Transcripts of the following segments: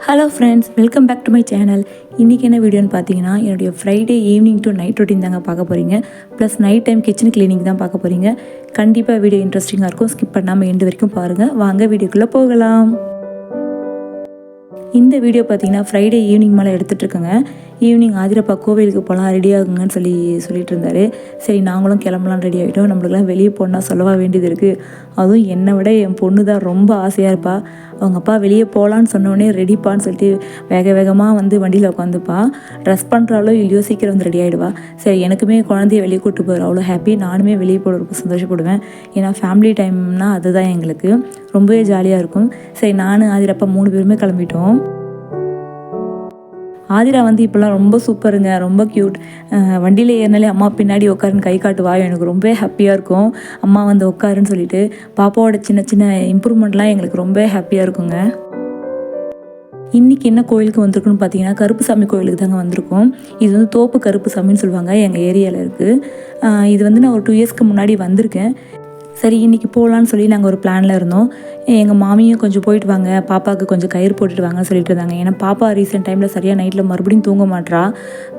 Hello friends, welcome back to my channel. இன்றைக்கி என்ன வீடியோன்னு பார்த்தீங்கன்னா, என்னுடைய Friday evening to night routine தாங்க பார்க்க போகிறீங்க. Plus night time kitchen cleaning தான் பார்க்க போகிறீங்க. கண்டிப்பாக வீடியோ இன்ட்ரெஸ்டிங்காக இருக்கும். ஸ்கிப் பண்ணாமல் எண்டு வரைக்கும் பாருங்கள். வாங்க வீடியோக்குள்ளே போகலாம். இந்த வீடியோ பார்த்தீங்கன்னா ஃப்ரைடே ஈவினிங் மேலே எடுத்துகிட்ருக்கேங்க. ஈவினிங் ஆதிரப்பா கோவிலுக்கு போகலாம், ரெடி ஆகுங்கன்னு சொல்லிட்டு இருந்தார். சரி, நாங்களும் கிளம்பலாம், ரெடி ஆகிட்டோம். நம்மளுக்குலாம் வெளியே போனால் சொல்லவா வேண்டியது இருக்குது. அதுவும் என்னை விட என் பொண்ணு தான் ரொம்ப ஆசையாக இருப்பா. அவங்க அப்பா வெளியே போகலான்னு சொன்னோடனே ரெடிப்பான்னு சொல்லிட்டு வேகமாக வந்து வண்டியில் உட்காந்துப்பா. ட்ரெஸ் பண்ணுறாலோ இல்லையோ சீக்கிரம் வந்து ரெடி ஆகிடுவா. சரி, எனக்குமே குழந்தைய வெளியே கூப்பிட்டு போகிற அவ்வளோ ஹாப்பி. நானுமே வெளியே போட ரொம்ப சந்தோஷப்படுவேன். ஏன்னா ஃபேமிலி டைம்னா அதுதான் எங்களுக்கு ரொம்பவே ஜாலியாக இருக்கும். சரி, நானும் ஆதிரப்பா 3 பேருமே கிளம்பிட்டோம். ஆதிரா வந்து இப்போல்லாம் ரொம்ப சூப்பருங்க, ரொம்ப க்யூட். வண்டியில் ஏறினாலே அம்மா பின்னாடி உட்காருன்னு கை காட்டுவா. எனக்கு ரொம்ப ஹாப்பியாக இருக்கும். அம்மா வந்து உட்காருன்னு சொல்லிட்டு பாப்பாவோட சின்ன சின்ன இம்ப்ரூவ்மெண்ட்லாம் எங்களுக்கு ரொம்ப ஹாப்பியாக இருக்குங்க. இன்றைக்கி என்ன கோயிலுக்கு வந்திருக்குன்னு பார்த்தீங்கன்னா, கருப்புசாமி கோயிலுக்கு தாங்க வந்திருக்கோம். இது வந்து தோப்பு கருப்புசாமின்னு சொல்லுவாங்க, எங்கள் ஏரியாவில் இருக்குது. இது வந்து நான் ஒரு 2 இயர்ஸ்க்கு முன்னாடி வந்திருக்கேன். சரி, இன்றைக்கி போகலான்னு சொல்லி நாங்கள் ஒரு பிளானில் இருந்தோம். எங்கள் மாமியும் கொஞ்சம் போயிட்டு வாங்க, பாப்பாவுக்கு கொஞ்சம் கயிறு போட்டுட்டு வாங்கன்னு சொல்லிட்டு இருந்தாங்க. ஏன்னா பாப்பா ரீசெண்ட் டைமில் சரியாக நைட்டில் மறுபடியும் தூங்க மாட்றா,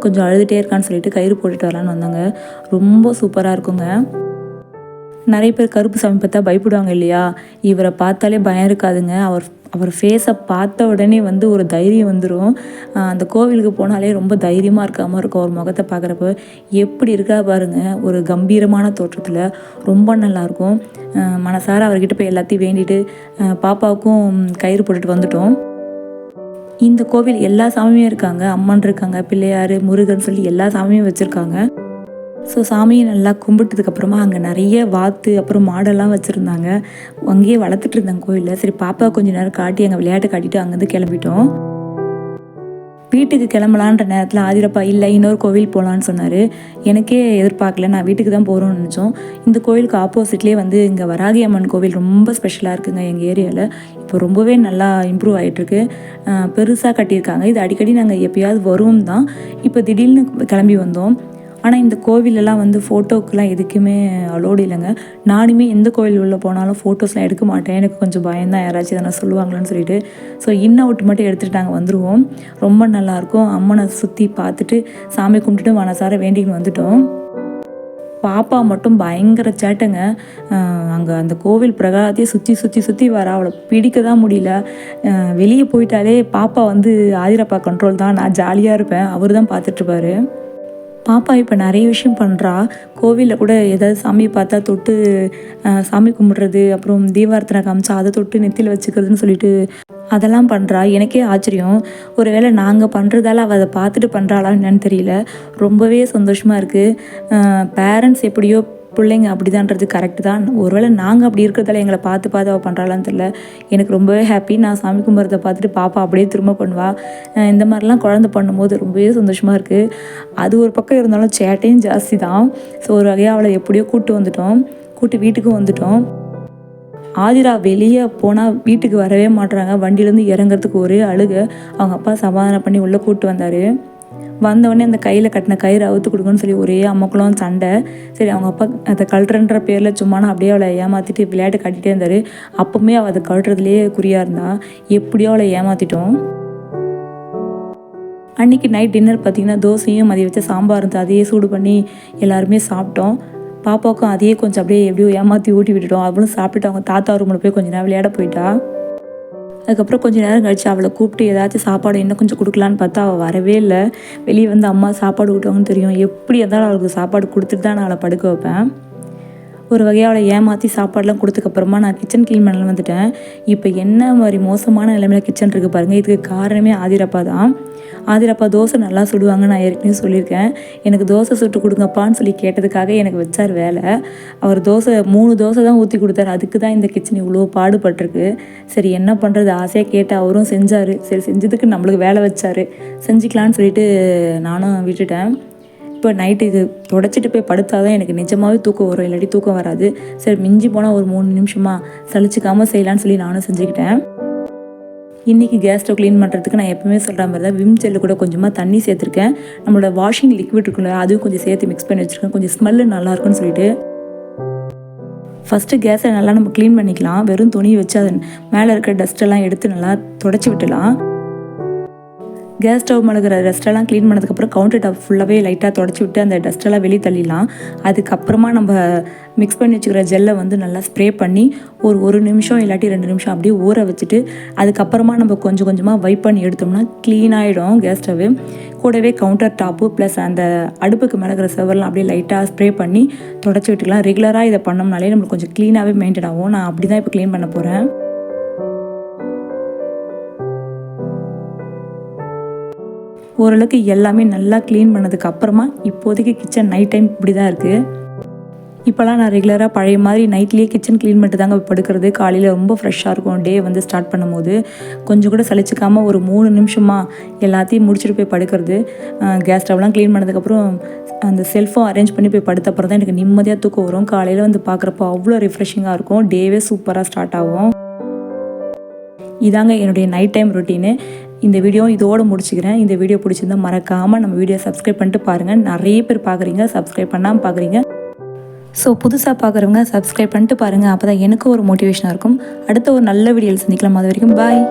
கொஞ்சம் அழுதுகிட்டே இருக்கான்னு சொல்லிட்டு கயிறு போட்டுட்டு வரலான்னு வந்தாங்க. ரொம்ப சூப்பராக இருக்குங்க. நிறைய பேர் கருப்புசாமி பார்த்தா பயப்படுவாங்க இல்லையா? இவரை பார்த்தாலே பயம் இருக்காதுங்க. அவர் ஃபேஸை பார்த்த உடனே வந்து ஒரு தைரியம் வந்துடும். அந்த கோவிலுக்கு போனாலே ரொம்ப தைரியமாக இருக்காமல் இருக்கும். அவர் முகத்தை பார்க்குறப்ப எப்படி இருக்கா பாருங்க, ஒரு கம்பீரமான தோற்றத்தில் ரொம்ப நல்லாயிருக்கும். மனசார அவர்கிட்ட போய் எல்லாத்தையும் வேண்டிட்டு பாப்பாவுக்கும் கயிறு போட்டுட்டு வந்துட்டோம். இந்த கோவில் எல்லா சாமியும் இருக்காங்க. அம்மன் இருக்காங்க, பிள்ளையார், முருகன் சொல்லி எல்லா சாமியும் வச்சுருக்காங்க. ஸோ சாமியை நல்லா கும்பிட்டதுக்கப்புறமா அங்கே நிறைய வாத்து அப்புறம் மாடெல்லாம் வச்சுருந்தாங்க. அங்கேயே வளர்த்துட்டு இருந்தாங்க கோயிலில். சரி, பாப்பா கொஞ்சம் நேரம் காட்டி அங்கே விளையாட்டு காட்டிட்டு அங்கேருந்து கிளம்பிட்டோம். வீட்டுக்கு கிளம்பலான்ற நேரத்தில் ஆதிரப்பா இல்லை, இன்னொரு கோவில் போகலான்னு சொன்னார். எனக்கே எதிர்பார்க்கல, நான் வீட்டுக்கு தான் போகிறோன்னு நினச்சோம். இந்த கோவிலுக்கு ஆப்போசிட்லேயே வந்து இங்கே வராகி அம்மன் கோவில் ரொம்ப ஸ்பெஷலாக இருக்குங்க எங்கள் ஏரியாவில். இப்போ ரொம்பவே நல்லா இம்ப்ரூவ் ஆகிட்டுருக்கு. பெருசாக கட்டியிருக்காங்க. இது அடிக்கடி நாங்கள் எப்போயாவது வருவோம் தான். இப்போ திடீர்னு கிளம்பி வந்தோம். ஆனால் இந்த கோவிலெல்லாம் வந்து ஃபோட்டோக்கெலாம் எதுக்குமே அலோடு இல்லைங்க. நானுமே எந்த கோவில் உள்ளே போனாலும் ஃபோட்டோஸ்லாம் எடுக்க மாட்டேன். எனக்கு கொஞ்சம் பயம்தான், யாராச்சும் எதனா சொல்லுவாங்களான்னு சொல்லிட்டு. ஸோ அவுட் மட்டும் எடுத்துகிட்டு நாங்கள் வந்துடுவோம். ரொம்ப நல்லாயிருக்கும். அம்மனை சுற்றி பார்த்துட்டு சாமி கும்பிட்டுட்டு மனசார வேண்டின்னு வந்துட்டோம். பாப்பா மட்டும் பயங்கர சேட்டைங்க. அங்கே அந்த கோவில் பிரகாரத்தையே சுற்றி வரா. அவளை பிடிக்க தான் முடியல. வெளியே போயிட்டாலே பாப்பா வந்து ஆதிரப்பா கண்ட்ரோல் தான். நான் ஜாலியாக இருப்பேன், அவர் தான் பார்த்துட்ருப்பாரு. பாப்பா இப்போ நிறைய விஷயம் பண்ணுறா. கோவிலில் கூட ஏதாவது சாமியை பார்த்தா தொட்டு சாமி கும்பிட்றது, அப்புறம் தீபார்த்தனை காமிச்சா அதை தொட்டு நெத்தியில் வச்சுக்கிறதுன்னு சொல்லிட்டு அதெல்லாம் பண்ணுறா. எனக்கே ஆச்சரியம். ஒருவேளை நாங்கள் பண்ணுறதால அவள் அதை பார்த்துட்டு பண்ணுறாளான்னு என்னன்னு தெரியல. ரொம்பவே சந்தோஷமாக இருக்குது. பேரண்ட்ஸ் எப்படியோ பிள்ளைங்க அப்படிதான்றது கரெக்டு தான். ஒருவேளை நாங்கள் அப்படி இருக்கிறதால எங்களை பார்த்து அவள் பண்ணுறாளான்னு தெரியல. எனக்கு ரொம்பவே ஹாப்பி. நான் சாமி கும்பிட்றத பார்த்துட்டு பாப்பா அப்படியே திரும்ப பண்ணுவாள். இந்த மாதிரிலாம் குழந்தை பண்ணும்போது ரொம்பவே சந்தோஷமாக இருக்குது. அது ஒரு பக்கம் இருந்தாலும் சேட்டையும் ஜாஸ்தி தான். ஸோ ஒரு வகையாக அவளை எப்படியோ கூப்பிட்டு வீட்டுக்கும் வந்துட்டோம். ஆதிரா வெளியே போனால் வீட்டுக்கு வரவே மாட்டுறாங்க. வண்டியிலேருந்து இறங்குறதுக்கு ஒரே அழுக. அவங்க அப்பா சமாதானம் பண்ணி உள்ளே கூப்பிட்டு வந்தார். வந்தவொடனே அந்த கையில் கட்டின கயிறு அவுத்து கொடுக்குன்னு சொல்லி ஒரே அம்மக்குளம் சண்டை. சரி, அவங்க அப்பா அதை கழட்டுறன்ற பேரில் சும்மானா அப்படியே அவளை ஏமாற்றிட்டு விளையாட்டு காட்டிகிட்டே இருந்தார். அப்போவுமே அவள் அதை கழட்டுறதுலேயே குறியாக இருந்தா. எப்படியோ அவளை ஏமாற்றிட்டோம். அன்றைக்கி நைட் டின்னர் பார்த்திங்கன்னா தோசையும் மதிய வச்ச சாம்பார் இருந்து அதையே சூடு பண்ணி எல்லாருமே சாப்பிட்டோம். பாப்பாவுக்கும் அதையே கொஞ்சம் அப்படியே எப்படியோ ஏமாற்றி ஊட்டி விட்டுட்டோம். அவளும் சாப்பிட்டுட்டு அவங்க தாத்தா ரூமில் போய் கொஞ்சம் நேரம் விளையாட போயிட்டா. அதுக்கப்புறம் கொஞ்சம் நேரம் கழிச்சு அவளை கூப்பிட்டு ஏதாச்சும் சாப்பாடு இன்னும் கொஞ்சம் கொடுக்கலான்னு பார்த்தா அவள் வரவே இல்லை. வெளியே வந்து அம்மா சாப்பாடு ஊட்டுவாங்கன்னு தெரியும். எப்படி இருந்தாலும் அவளுக்கு சாப்பாடு கொடுத்துட்டு தான் நான் அவளை படுக்க வைப்பேன். ஒரு வகையாக அவளை ஏமாற்றி சாப்பாடெலாம் கொடுத்ததுக்கப்புறமா நான் கிச்சன் க்ளீன் பண்ணல வந்துட்டேன். இப்போ என்ன மாதிரி மோசமான நிலைமையில் கிச்சன் இருக்குது பாருங்கள். இதுக்கு காரணமே ஆதிரப்பா தான். ஆதிரப்பா தோசை நல்லா சுடுவாங்க, நான் ஏற்கனவே சொல்லியிருக்கேன். எனக்கு தோசை சுட்டு கொடுங்கப்பான்னு சொல்லி கேட்டதுக்காக எனக்கு வச்சார் வேலை. அவர் 3 தோசை தான் ஊற்றி கொடுத்தாரு. அதுக்கு தான் இந்த கிச்சன் இவ்வளோ பாடுபட்டிருக்கு. சரி, என்ன பண்ணுறது, ஆசையாக கேட்டு அவரும் செஞ்சார். சரி, செஞ்சதுக்கு நம்மளுக்கு வேலை வச்சார். செஞ்சுக்கலான்னு சொல்லிட்டு நானும் விட்டுட்டேன். இப்போ நைட்டு இது தொடச்சிட்டு போய் படுத்தாதான் எனக்கு நிஜமாகவே தூக்கம் வரும், இல்லாட்டி தூக்கம் வராது. சரி, மிஞ்சி போனால் ஒரு 3 நிமிஷமாக சலிச்சிக்காமல் செய்யலான்னு சொல்லி நானும் செஞ்சுக்கிட்டேன். இன்றைக்கி கேஸ் ஸ்டவ் க்ளீன் பண்ணுறதுக்கு நான் எப்பவுமே சொல்கிற மாதிரி தான் விம் ஜெல்லு கூட கொஞ்சமாக தண்ணி சேர்த்துருக்கேன். நம்மளோட வாஷிங் லிக்விட் இருக்குல்ல, அதுவும் கொஞ்சம் சேர்த்து மிக்ஸ் பண்ணி வச்சுருக்கேன். கொஞ்சம் ஸ்மெல்லு நல்லாயிருக்குன்னு சொல்லிட்டு ஃபஸ்ட்டு கேஸை நல்லா நம்ம க்ளீன் பண்ணிக்கலாம். வெறும் துணியை வச்சு அது மேலே இருக்கிற டஸ்ட்டெல்லாம் எடுத்து நல்லா தொடச்சி விட்டுலாம். கேஸ் ஸ்டவ் மேலே இருக்கிற டஸ்ட்டெல்லாம் க்ளீன் பண்ணதுக்கப்புறம் கவுண்டர் டாப் ஃபுல்லாகவே லைட்டாக தொடச்சி விட்டு அந்த டஸ்ட்டெல்லாம் வெளியே தள்ளிடலாம். அதுக்கப்புறமா நம்ம மிக்ஸ் பண்ணி வச்சுக்கிற ஜெல்லை வந்து நல்லா ஸ்ப்ரே பண்ணி ஒரு நிமிஷம் இல்லாட்டி 2 நிமிஷம் அப்படியே ஊற வச்சுட்டு அதுக்கப்புறமா நம்ம கொஞ்சம் கொஞ்சமாக வைப் பண்ணி எடுத்தோம்னா க்ளீன் ஆகிடும் கேஸ் ஸ்டவ்வு. கூடவே கவுண்டர் டாப்பு ப்ளஸ் அந்த அடுப்புக்கு மேலே இருக்கிற செவர்லாம் அப்படியே லைட்டாக ஸ்ப்ரே பண்ணி தொடச்சி விட்டுக்கலாம். ரெகுலராக இதை பண்ணோம்னாலே நம்மளுக்கு கொஞ்சம் க்ளீனாகவே மெயின்டைன் ஆகும். நான் அப்படி தான் இப்போ க்ளீன் பண்ண போகிறேன். ஓரளவுக்கு எல்லாமே நல்லா க்ளீன் பண்ணதுக்கு அப்புறமா இப்போதைக்கு கிச்சன் நைட் டைம் இப்படி தான் இருக்குது. இப்போலாம் நான் ரெகுலராக பழைய மாதிரி நைட்லேயே கிச்சன் க்ளீன் பண்ணிட்டு தாங்க படுக்கிறது. காலையில் ரொம்ப ஃப்ரெஷ்ஷாக இருக்கும். டே வந்து ஸ்டார்ட் பண்ணும்போது கொஞ்சம் கூட சலிச்சிக்காமல் ஒரு 3 நிமிஷமாக எல்லாத்தையும் முடிச்சுட்டு போய் படுக்கிறது. கேஸ் ஸ்டவ்லாம் க்ளீன் பண்ணதுக்கப்புறம் அந்த செல்ஃபும் அரேஞ்ச் பண்ணி போய் படுத்த அப்புறம் தான் எனக்கு நிம்மதியாக தூக்கம் வரும். காலையில் வந்து பார்க்குறப்போ அவ்வளோ ரிஃப்ரெஷிங்காக இருக்கும். டேவே சூப்பராக ஸ்டார்ட் ஆகும். இதாங்க என்னுடைய நைட் டைம் ரொட்டீனு. இந்த வீடியோ இதோடு முடிச்சுக்கிறேன். இந்த வீடியோ பிடிச்சிருந்தா மறக்காமல் நம்ம வீடியோ சப்ஸ்கிரைப் பண்ணிட்டு பாருங்கள். நிறைய பேர் பார்க்குறீங்க, சப்ஸ்கிரைப் பண்ணாமல் பார்க்குறீங்க. ஸோ புதுசாக பார்க்குறவங்க சப்ஸ்கிரைப் பண்ணிட்டு பாருங்கள். அப்போ தான் எனக்கு ஒரு மோட்டிவேஷனாக இருக்கும். அடுத்த ஒரு நல்ல வீடியோவில் சந்திக்கலாம். அது வரைக்கும் பாய்.